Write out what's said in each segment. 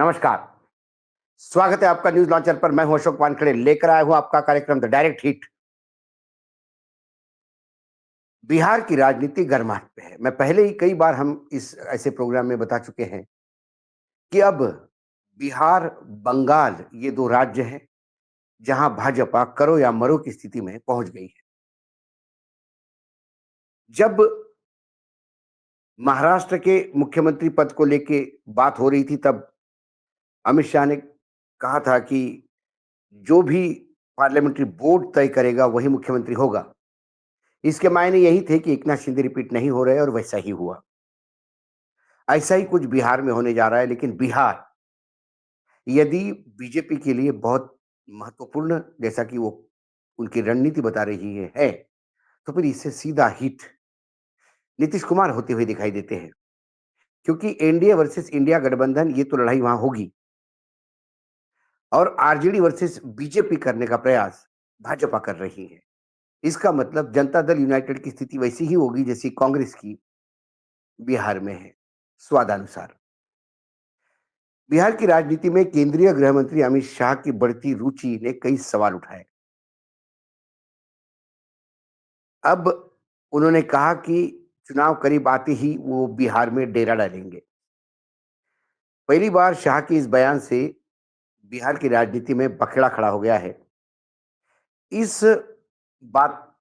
नमस्कार। स्वागत है आपका न्यूज़ लॉन्चर पर। मैं हूं अशोक वानखेड़े, लेकर आया हूं आपका कार्यक्रम द डायरेक्ट हिट। बिहार की राजनीति गर्माहट पे है। मैं पहले ही कई बार हम इस ऐसे प्रोग्राम में बता चुके हैं कि अब बिहार, बंगाल ये 2 राज्य हैं, जहां भाजपा करो या मरो की स्थिति में पहुंच गई है। जब महाराष्ट्र के मुख्यमंत्री पद को लेके बात हो रही थी, तब अमित शाह ने कहा था कि जो भी पार्लियामेंट्री बोर्ड तय करेगा, वही मुख्यमंत्री होगा। इसके मायने यही थे कि एकनाथ शिंदे रिपीट नहीं हो रहे, और वैसा ही हुआ। ऐसा ही कुछ बिहार में होने जा रहा है, लेकिन बिहार यदि बीजेपी के लिए बहुत महत्वपूर्ण, जैसा कि वो उनकी रणनीति बता रही है, तो फिर इससे सीधा हिट नीतीश कुमार होते हुए दिखाई देते हैं। क्योंकि एनडीए वर्सेस इंडिया गठबंधन, ये तो लड़ाई वहां होगी, और आरजेडी वर्सेस बीजेपी करने का प्रयास भाजपा कर रही है। इसका मतलब जनता दल यूनाइटेड की स्थिति वैसी ही होगी जैसी कांग्रेस की बिहार में है, स्वादानुसार। बिहार की राजनीति में केंद्रीय गृह मंत्री अमित शाह की बढ़ती रुचि ने कई सवाल उठाए। अब उन्होंने कहा कि चुनाव करीब आते ही वो बिहार में डेरा डालेंगे। पहली बार शाह के इस बयान से बिहार की राजनीति में बखेड़ा खड़ा हो गया है। इस बात,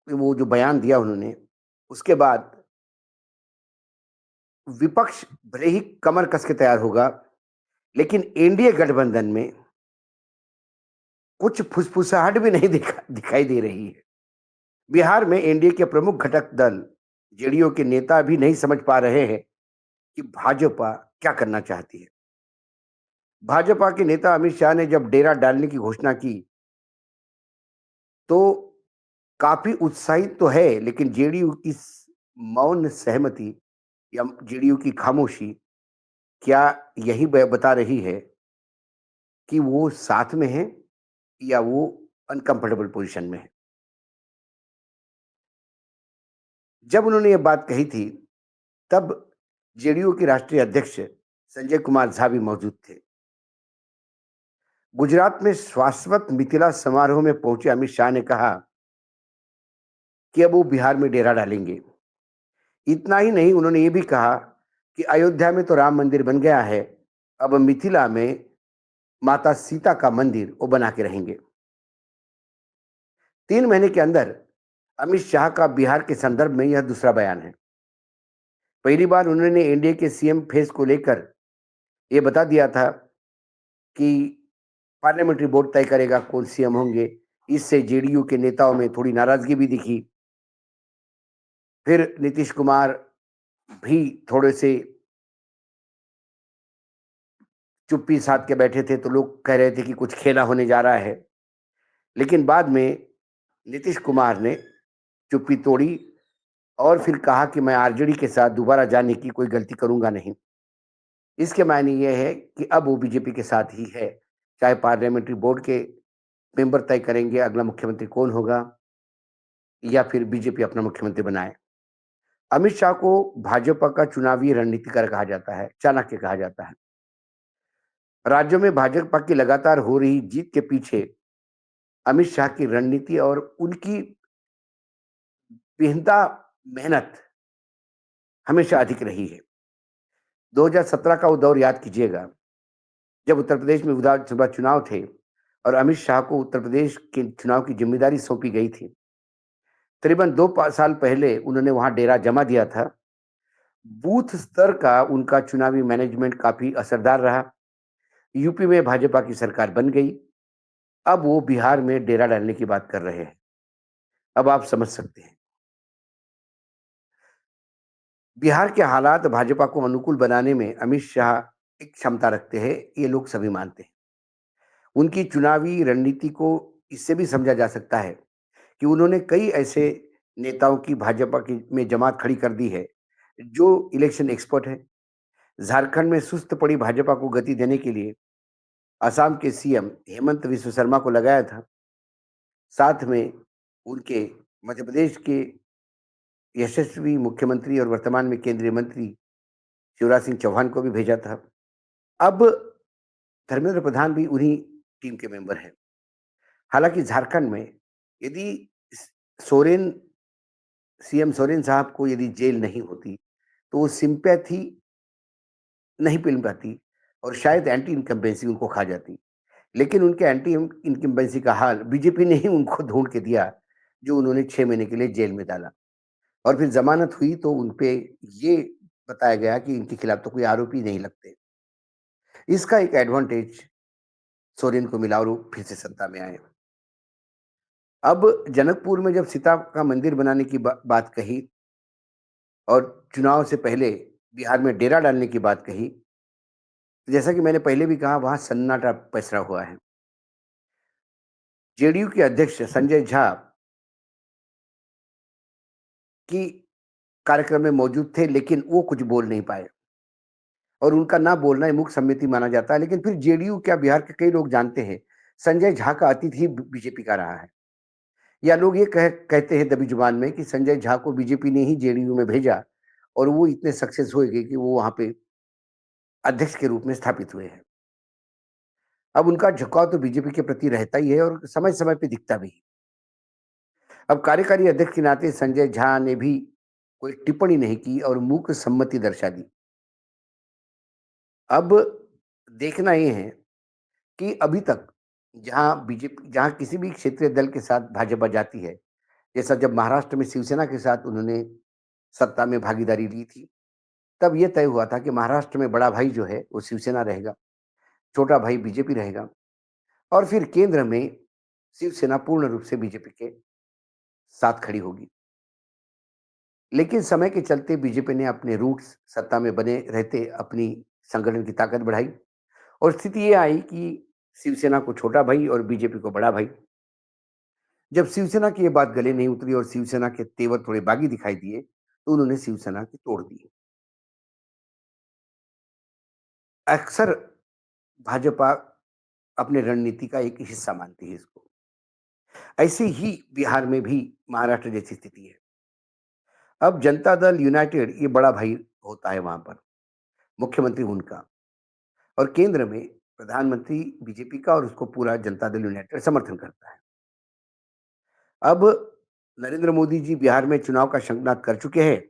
वो जो बयान दिया उन्होंने, उसके बाद विपक्ष भले ही कमर कस के तैयार होगा, लेकिन एनडीए गठबंधन में कुछ फुसफुसाहट भी नहीं दिखाई दे रही है। बिहार में एनडीए के प्रमुख घटक दल जेडीयू के नेता भी नहीं समझ पा रहे हैं कि भाजपा क्या करना चाहती है। भाजपा के नेता अमित शाह ने जब डेरा डालने की घोषणा की, तो काफी उत्साहित तो है, लेकिन जेडीयू की मौन सहमति या जेडीयू की खामोशी, क्या यही बता रही है कि वो साथ में है या वो अनकंफर्टेबल पोजीशन में है। जब उन्होंने ये बात कही थी, तब जेडीयू के राष्ट्रीय अध्यक्ष संजय कुमार झा भी मौजूद थे। गुजरात में शाश्वत मिथिला समारोह में पहुंचे अमित शाह ने कहा कि अब वो बिहार में डेरा डालेंगे। इतना ही नहीं, उन्होंने ये भी कहा कि अयोध्या में तो राम मंदिर बन गया है, अब मिथिला में माता सीता का मंदिर वो बना के रहेंगे। 3 महीने के अंदर अमित शाह का बिहार के संदर्भ में यह दूसरा बयान है। पहली बार उन्होंने एनडीए के सीएम फेस को लेकर ये बता दिया था कि पार्लियामेंट्री बोर्ड तय करेगा कौन सीएम होंगे। इससे जेडीयू के नेताओं में थोड़ी नाराजगी भी दिखी। फिर नीतीश कुमार भी थोड़े से चुप्पी साध के बैठे थे, तो लोग कह रहे थे कि कुछ खेला होने जा रहा है। लेकिन बाद में नीतीश कुमार ने चुप्पी तोड़ी और फिर कहा कि मैं आरजेडी के साथ दोबारा जाने की कोई गलती करूंगा नहीं। इसके मायने ये है कि अब वो बीजेपी के साथ ही है, चाहे पार्लियामेंट्री बोर्ड के मेंबर तय करेंगे अगला मुख्यमंत्री कौन होगा, या फिर बीजेपी अपना मुख्यमंत्री बनाए। अमित शाह को भाजपा का चुनावी रणनीतिकार कहा जाता है, चाणक्य कहा जाता है। राज्यों में भाजपा की लगातार हो रही जीत के पीछे अमित शाह की रणनीति और उनकी बेहदा मेहनत हमेशा अधिक रही है। 2017 का वो दौर याद कीजिएगा, जब उत्तर प्रदेश में विधानसभा चुनाव थे और अमित शाह को उत्तर प्रदेश के चुनाव की जिम्मेदारी सौंपी गई थी। करीबन 2 साल पहले उन्होंने वहां डेरा जमा दिया था। बूथ स्तर का उनका चुनावी मैनेजमेंट काफी असरदार रहा। यूपी में भाजपा की सरकार बन गई। अब वो बिहार में डेरा डालने की बात कर रहे हैं। अब आप समझ सकते हैं, बिहार के हालात भाजपा को अनुकूल बनाने में अमित शाह एक क्षमता रखते हैं, ये लोग सभी मानते हैं। उनकी चुनावी रणनीति को इससे भी समझा जा सकता है कि उन्होंने कई ऐसे नेताओं की भाजपा की में जमात खड़ी कर दी है, जो इलेक्शन एक्सपर्ट है। झारखंड में सुस्त पड़ी भाजपा को गति देने के लिए असम के सीएम हेमंत विश्व शर्मा को लगाया था। साथ में उनके मध्य प्रदेश के यशस्वी मुख्यमंत्री और वर्तमान में केंद्रीय मंत्री शिवराज सिंह चौहान को भी भेजा था। अब धर्मेंद्र प्रधान भी उन्हीं टीम के मेंबर हैं। हालाँकि झारखंड में यदि स सोरेन सीएम सोरेन साहब को यदि जेल नहीं होती, तो वो सिम्पैथी नहीं मिल पाती और शायद एंटी इनकम्बेंसी उनको खा जाती। लेकिन उनके एंटी इनकम्बेंसी का हाल बीजेपी ने ही उनको ढूँढ के दिया, जो उन्होंने 6 महीने के लिए जेल में डाला और फिर ज़मानत हुई तो उनपे ये बताया गया कि इनके खिलाफ तो कोई आरोप ही नहीं लगते। इसका एक एडवांटेज सोरेन को मिला और वो फिर से सत्ता में आए। अब जनकपुर में जब सीता का मंदिर बनाने की बात कही और चुनाव से पहले बिहार में डेरा डालने की बात कही, तो जैसा कि मैंने पहले भी कहा वहाँ सन्नाटा पसरा हुआ है। जेडीयू के अध्यक्ष संजय झा की कार्यक्रम में मौजूद थे लेकिन वो कुछ बोल नहीं पाए और उनका ना बोलना ही मुख्य सम्मति माना जाता है। लेकिन फिर जेडीयू क्या बिहार के कई लोग जानते हैं, संजय झा का अतीत ही बीजेपी का रहा है। या लोग ये कहते हैं दबी जुबान में कि संजय झा को बीजेपी ने ही जेडीयू में भेजा और वो इतने सक्सेस हो गए कि वो वहाँ पे अध्यक्ष के रूप में स्थापित हुए हैं। अब उनका झुकाव तो बीजेपी के प्रति रहता ही है और समय-समय पे दिखता भी है। अब कार्यकारी अध्यक्ष के नाते संजय झा ने भी कोई टिप्पणी नहीं की और मूक सम्मति दर्शा दी। अब देखना ये है कि अभी तक जहाँ किसी भी क्षेत्रीय दल के साथ भाजपा जाती है, जैसा जब महाराष्ट्र में शिवसेना के साथ उन्होंने सत्ता में भागीदारी ली थी, तब ये तय हुआ था कि महाराष्ट्र में बड़ा भाई जो है वो शिवसेना रहेगा, छोटा भाई बीजेपी रहेगा और फिर केंद्र में शिवसेना पूर्ण रूप से बीजेपी के साथ खड़ी होगी। लेकिन समय के चलते बीजेपी ने अपने रूट्स सत्ता में बने रहते अपनी संगठन की ताकत बढ़ाई और स्थिति ये आई कि शिवसेना को छोटा भाई और बीजेपी को बड़ा भाई। जब शिवसेना की ये बात गले नहीं उतरी और शिवसेना के तेवर थोड़े बागी दिखाई दिए, तो उन्होंने शिवसेना की तोड़ दी। अक्सर भाजपा अपने रणनीति का एक हिस्सा मानती है इसको। ऐसे ही बिहार में भी महाराष्ट्र जैसी स्थिति है। अब जनता दल यूनाइटेड ये बड़ा भाई होता है वहाँ पर, मुख्यमंत्री उनका और केंद्र में प्रधानमंत्री बीजेपी का और उसको पूरा जनता दल यूनाइटेड समर्थन करता है। अब नरेंद्र मोदी जी बिहार में चुनाव का शंखनाद कर चुके हैं।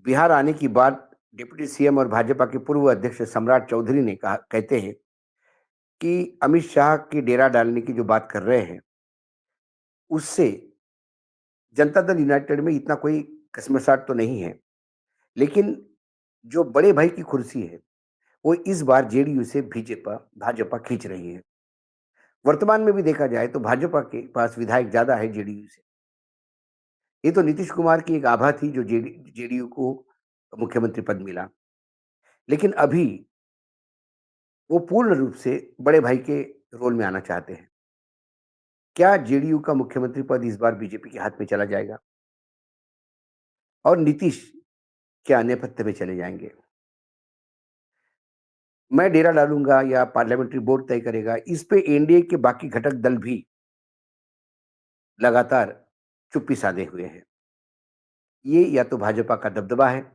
बिहार आने की बात डिप्टी सीएम और भाजपा के पूर्व अध्यक्ष सम्राट चौधरी ने कहा कहते हैं कि अमित शाह की डेरा डालने की जो बात कर रहे हैं, उससे जनता दल यूनाइटेड में इतना कोई कसमसाट तो नहीं है। लेकिन जो बड़े भाई की कुर्सी है, वो इस बार जेडीयू से भाजपा भाजपा खींच रही है। वर्तमान में भी देखा जाए तो भाजपा के पास विधायक ज़्यादा है जेडीयू से। ये तो नीतीश कुमार की एक आभा थी जो जेडीयू को मुख्यमंत्री पद मिला। लेकिन अभी वो पूर्ण रूप से बड़े भाई के रोल में आना चाहते हैं। क्या जेडीयू का मुख्यमंत्री पद इस बार बीजेपी के हाथ में चला जाएगा? और नीतीश क्या नेपथ्य में चले जाएँगे? मैं डेरा डालूँगा या पार्लियामेंट्री बोर्ड तय करेगा, इस पे एनडीए के बाकी घटक दल भी लगातार चुप्पी साधे हुए हैं। ये या तो भाजपा का दबदबा है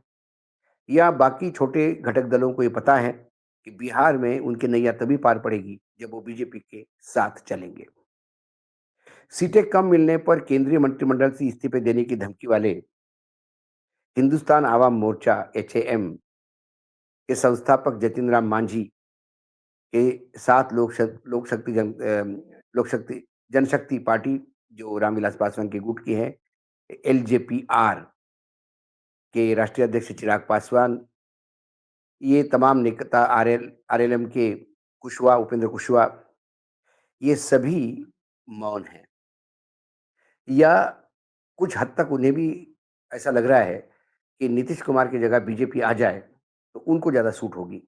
या बाकी छोटे घटक दलों को ये पता है कि बिहार में उनकी नैया तभी पार पड़ेगी जब वो बीजेपी के साथ चलेंगे। सीटें कम मिलने पर केंद्रीय मंत्रिमंडल से इस्तीफे देने की धमकी वाले हिंदुस्तान आवाम मोर्चा एचएएम के संस्थापक जतिन राम मांझी के साथ लोक शक्ति जनशक्ति पार्टी जो रामविलास पासवान के गुट की है, एलजेपीआर के राष्ट्रीय अध्यक्ष चिराग पासवान, ये तमाम नेता आरएलएम के कुशवाहा, उपेंद्र कुशवाहा, ये सभी मौन हैं या कुछ हद तक उन्हें भी ऐसा लग रहा है कि नीतीश कुमार की जगह बीजेपी आ जाए, तो उनको ज़्यादा सूट होगी।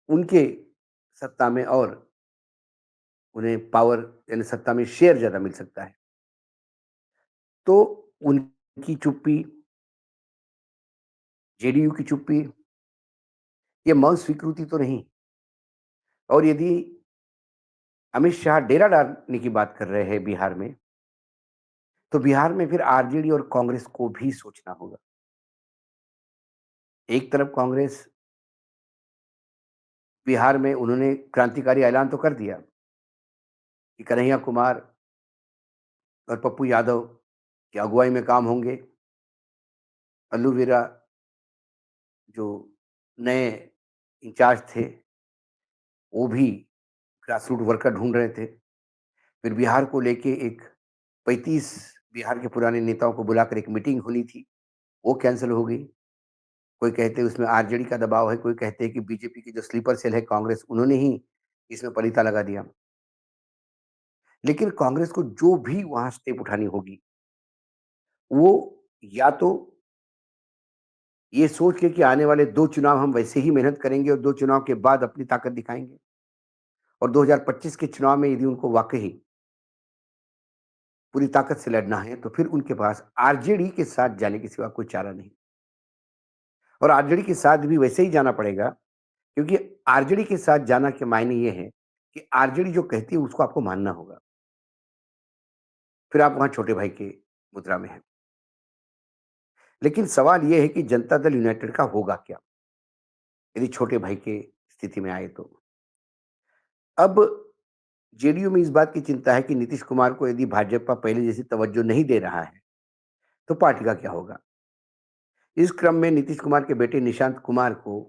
उनके सत्ता में और उन्हें पावर यानी सत्ता में शेयर ज़्यादा मिल सकता है। तो उनकी चुप्पी, जेडीयू की चुप्पी, ये मौन स्वीकृति तो नहीं। और यदि अमित शाह डेरा डालने की बात कर रहे हैं बिहार में, तो बिहार में फिर आरजेडी और कांग्रेस को भी सोचना होगा। एक तरफ कांग्रेस बिहार में उन्होंने क्रांतिकारी ऐलान तो कर दिया कि कन्हैया कुमार और पप्पू यादव की अगुवाई में काम होंगे। अल्लू वीरा जो नए इंचार्ज थे, वो भी ग्रास रूट वर्कर ढूँढ रहे थे। फिर बिहार को लेके एक 35 बिहार के पुराने नेताओं को बुलाकर एक मीटिंग होनी थी, वो कैंसल हो गई। कोई कहते हैं उसमें आरजेडी का दबाव है, कोई कहते हैं कि बीजेपी की जो स्लीपर सेल है कांग्रेस, उन्होंने ही इसमें पलीता लगा दिया। लेकिन कांग्रेस को जो भी वहाँ स्टेप उठानी होगी, वो या तो ये सोच के कि आने वाले 2 चुनाव हम वैसे ही मेहनत करेंगे और 2 चुनाव के बाद अपनी ताकत दिखाएँगे और 2025 के चुनाव में यदि उनको वाक़ई पूरी ताकत से लड़ना है, तो फिर उनके पास आरजेडी के साथ जाने के सिवा कोई चारा नहीं। और आरजेडी के साथ भी वैसे ही जाना पड़ेगा, क्योंकि आरजेडी के साथ जाना के मायने ये है कि आरजेडी जो कहती है उसको आपको मानना होगा। फिर आप वहाँ छोटे भाई के मुद्रा में हैं। लेकिन सवाल ये है कि जनता दल यूनाइटेड का होगा क्या? यदि छोटे भाई के स्थिति में आए तो? अब जेडीयू में इस बात की चिंता है कि नीतीश कुमार को यदि भाजपा पहले जैसी तवज्जो नहीं दे रहा है, तो पार्टी का क्या होगा? इस क्रम में नीतीश कुमार के बेटे निशांत कुमार को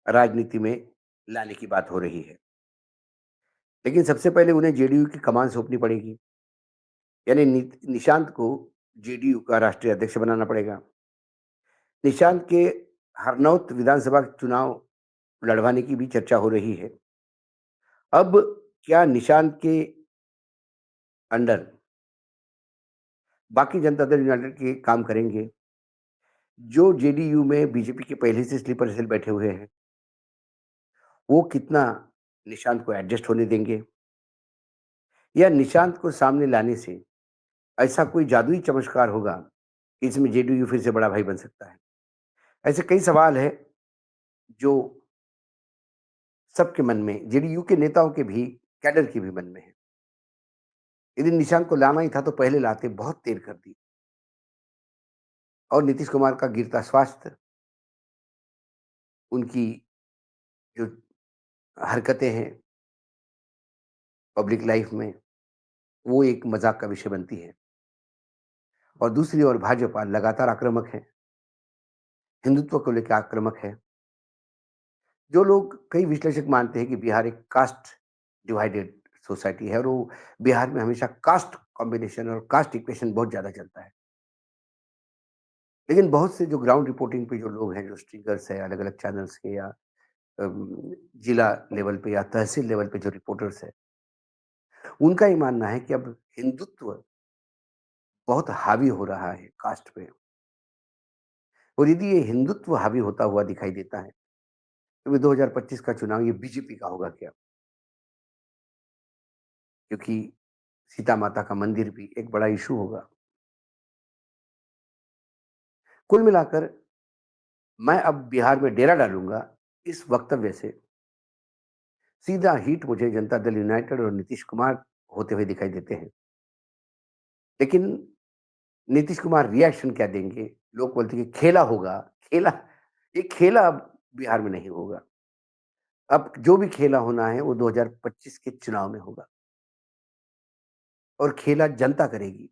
राजनीति में लाने की बात हो रही है। लेकिन सबसे पहले उन्हें जेडीयू की कमान सौंपनी पड़ेगी। यानी निशांत को जेडीयू का राष्ट्रीय अध्यक्ष बनाना पड़ेगा। निशांत के हरनौत विधानसभा चुनाव लड़वाने की भी चर्चा हो रही है। अब क्या निशांत के अंडर बाकी जनता दल यूनाइटेड के काम करेंगे, जो जेडीयू में बीजेपी के पहले से स्लीपर सेल बैठे हुए हैं, वो कितना निशांत को एडजस्ट होने देंगे? या निशांत को सामने लाने से ऐसा कोई जादुई चमत्कार होगा कि इसमें जेडीयू फिर से बड़ा भाई बन सकता है? ऐसे कई सवाल हैं जो सबके मन में, जेडीयू के नेताओं के भी, कैडर के भी मन में है। यदि निशांत को लाना ही था तो पहले लाते, बहुत देर कर दी। और नीतीश कुमार का गिरता स्वास्थ्य, उनकी जो हरकतें हैं पब्लिक लाइफ में, वो एक मजाक का विषय बनती है। और दूसरी ओर भाजपा लगातार आक्रामक है, हिंदुत्व को लेकर आक्रामक है। जो लोग, कई विश्लेषक मानते हैं कि बिहार एक कास्ट डिवाइडेड सोसाइटी है और वो बिहार में हमेशा कास्ट कॉम्बिनेशन और कास्ट इक्वेशन बहुत ज्यादा चलता है। लेकिन बहुत से जो ग्राउंड रिपोर्टिंग पे जो लोग हैं, जो स्ट्रिंगर्स है अलग अलग चैनल्स के, या जिला लेवल पे या तहसील लेवल पे जो रिपोर्टर्स है, उनका ये मानना है कि अब हिंदुत्व बहुत हावी हो रहा है कास्ट पे। और यदि ये हिंदुत्व हावी होता हुआ दिखाई देता है, तो 2025 का चुनाव ये बीजेपी का होगा क्या? क्योंकि सीता माता का मंदिर भी एक बड़ा इशू होगा। कुल मिलाकर मैं अब बिहार में डेरा डालूंगा, इस वक्तव्य से सीधा हिट मुझे जनता दल यूनाइटेड और नीतीश कुमार होते हुए दिखाई देते हैं। लेकिन नीतीश कुमार रिएक्शन क्या देंगे? लोग बोलते हैं कि खेला होगा। खेला, ये खेला अब बिहार में नहीं होगा। अब जो भी खेला होना है वो 2025 के चुनाव में होगा और खेला जनता करेगी,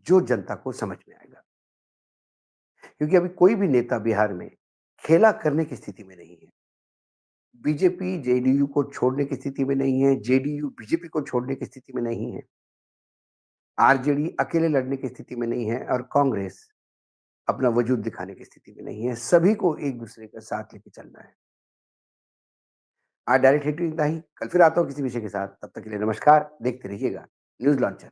जो जनता को समझ में आएगा। क्योंकि अभी कोई भी नेता बिहार में खेला करने की स्थिति में नहीं है। बीजेपी जेडीयू को छोड़ने की स्थिति में नहीं है, जेडीयू बीजेपी को छोड़ने की स्थिति में नहीं है, आरजेडी अकेले लड़ने की स्थिति में नहीं है और कांग्रेस अपना वजूद दिखाने की स्थिति में नहीं है। सभी को एक दूसरे का साथ लेके चलना है। आज डायरेक्ट हिट इतना ही। कल फिर आता हूँ किसी विषय के साथ। तब तक के लिए नमस्कार। देखते रहिएगा न्यूज लॉन्चर।